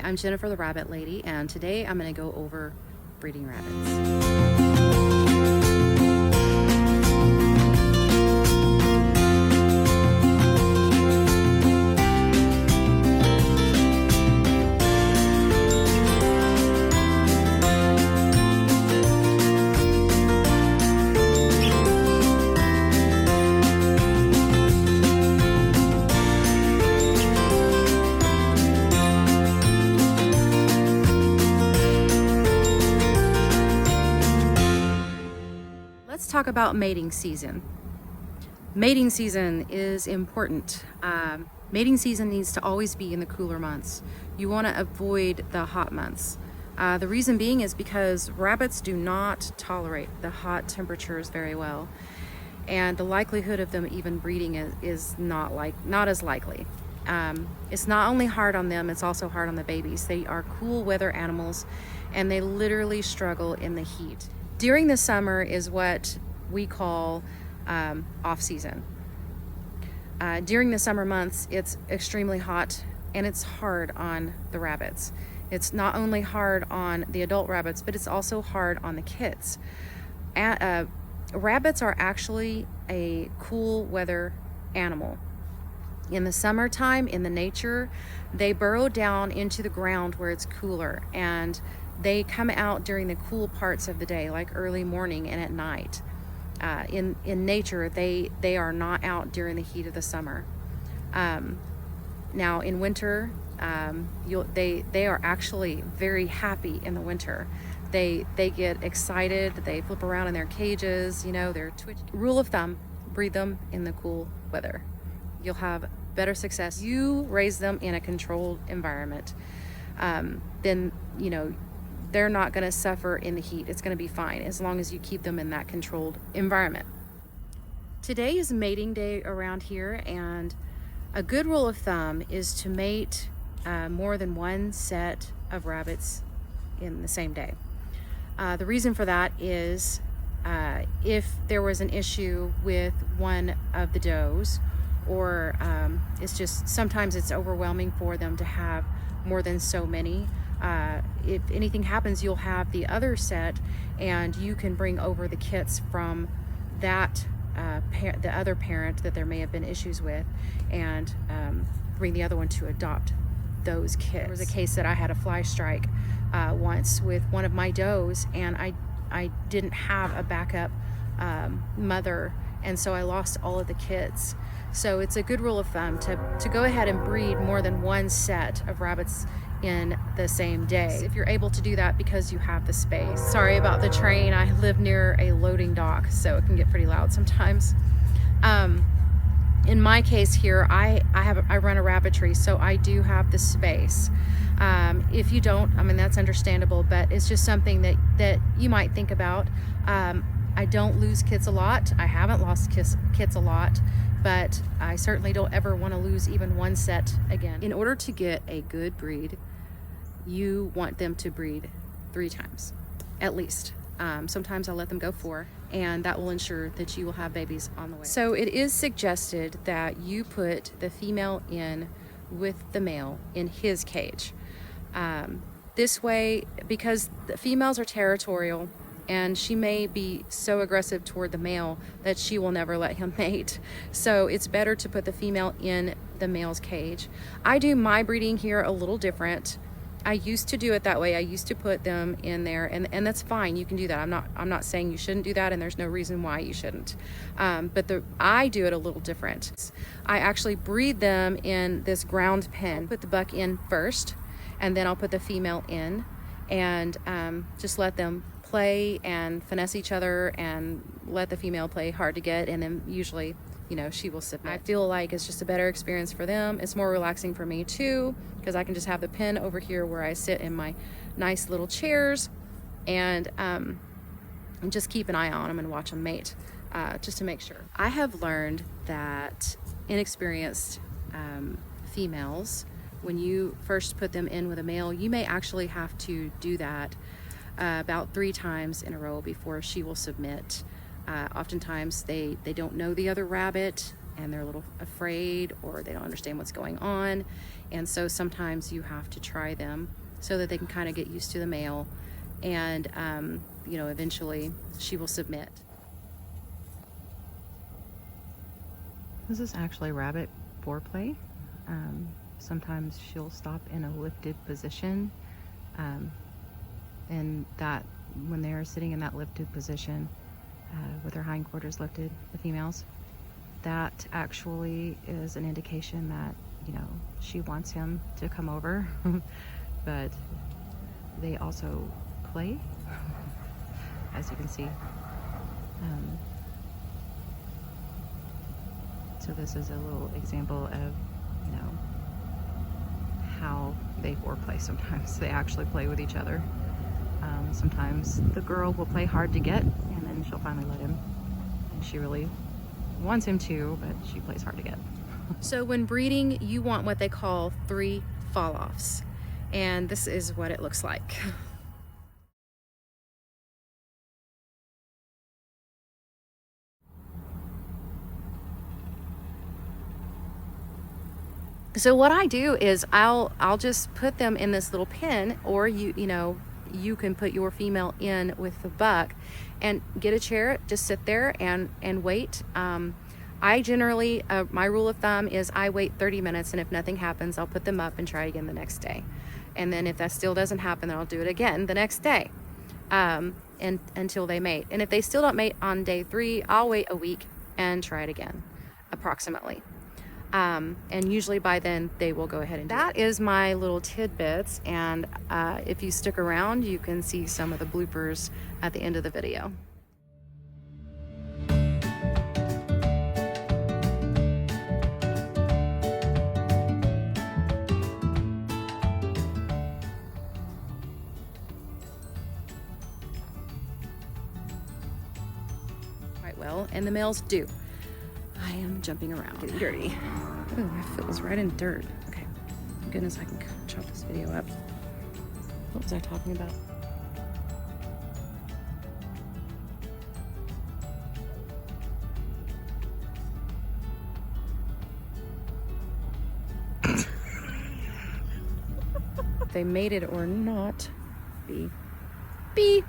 I'm Jennifer the Rabbit Lady, and today I'm going to go over breeding rabbits. Let's talk about mating season. Mating season is important. Mating season needs to always be in the cooler months. You want to avoid the hot months. The reason being is because rabbits do not tolerate the hot temperatures very well, and the likelihood of them even breeding is not as likely. It's not only hard on them, it's also hard on the babies. They are cool weather animals, and they literally struggle in the heat. During the summer is what we call off season. During the summer months, it's extremely hot and it's hard on the rabbits. It's not only hard on the adult rabbits, but it's also hard on the kids. Rabbits are actually a cool weather animal. In the summertime, in the nature, they burrow down into the ground where it's cooler, and they come out during the cool parts of the day, like early morning and at night. In nature, they are not out during the heat of the summer. Now in winter, they are actually very happy in the winter. They get excited, they flip around in their cages, they're twitchy. Rule of thumb, breed them in the cool weather. You'll have better success. You raise them in a controlled environment, then they're not going to suffer in the heat. It's going to be fine as long as you keep them in that controlled environment. Today is mating day around here, and a good rule of thumb is to mate more than one set of rabbits in the same day. The reason for that is if there was an issue with one of the does, or it's just sometimes it's overwhelming for them to have more than so many. If anything happens, you'll have the other set, and you can bring over the kits from that the other parent that there may have been issues with, and bring the other one to adopt those kits. There was a case that I had a fly strike once with one of my does, and I didn't have a backup mother, and so I lost all of the kits. So it's a good rule of thumb to go ahead and breed more than one set of rabbits in the same day, if you're able to do that because you have the space. Sorry about the train. I live near a loading dock, so it can get pretty loud sometimes. In my case here, I run a rabbitry, so I do have the space. If you don't, that's understandable, but it's just something that you might think about. I don't lose kits a lot. I haven't lost kits a lot, but I certainly don't ever want to lose even one set again. In order to get a good breed, you want them to breed 3 times, at least. Sometimes I'll let them go 4, and that will ensure that you will have babies on the way. So it is suggested that you put the female in with the male in his cage. This way, because the females are territorial, and she may be so aggressive toward the male that she will never let him mate. So it's better to put the female in the male's cage. I do my breeding here a little different. I used to do it that way. I used to put them in there, and that's fine. You can do that. I'm not saying you shouldn't do that, and there's no reason why you shouldn't. But I do it a little different. I actually breed them in this ground pen. I'll put the buck in first, and then I'll put the female in, and just let them play and finesse each other, and let the female play hard to get, and then usually she will submit. I feel like it's just a better experience for them. It's more relaxing for me too, because I can just have the pen over here where I sit in my nice little chairs, and just keep an eye on them and watch them mate, just to make sure. I have learned that inexperienced females, when you first put them in with a male, you may actually have to do that about 3 times in a row before she will submit. Oftentimes they don't know the other rabbit, and they're a little afraid, or they don't understand what's going on. And so sometimes you have to try them so that they can kind of get used to the male, and you know, eventually she will submit. This is actually rabbit foreplay. Sometimes she'll stop in a lifted position, and that when they're sitting in that lifted position with their hindquarters lifted, the females, that actually is an indication that, you know, she wants him to come over. But they also play, as you can see. So this is a little example of, you know, how they foreplay. Sometimes they actually play with each other. Sometimes the girl will play hard to get, and then she'll finally let him. And she really wants him to, but she plays hard to get. So when breeding, you want what they call 3 fall-offs. And this is what it looks like. So what I do is I'll just put them in this little pen, or you know, you can put your female in with the buck and get a chair, just sit there and wait. I generally, my rule of thumb is I wait 30 minutes, and if nothing happens, I'll put them up and try again the next day. And then if that still doesn't happen, then I'll do it again the next day, and until they mate. And if they still don't mate on day 3, I'll wait a week and try it again, approximately. And usually by then they will go ahead and do that. Is my little tidbits, and if you stick around, you can see some of the bloopers at the end of the video. Quite well, and the males do. I am jumping around, getting dirty. Oh, my foot was right in dirt. Okay, goodness, I can chop this video up. What was I talking about? If they made it or not. B.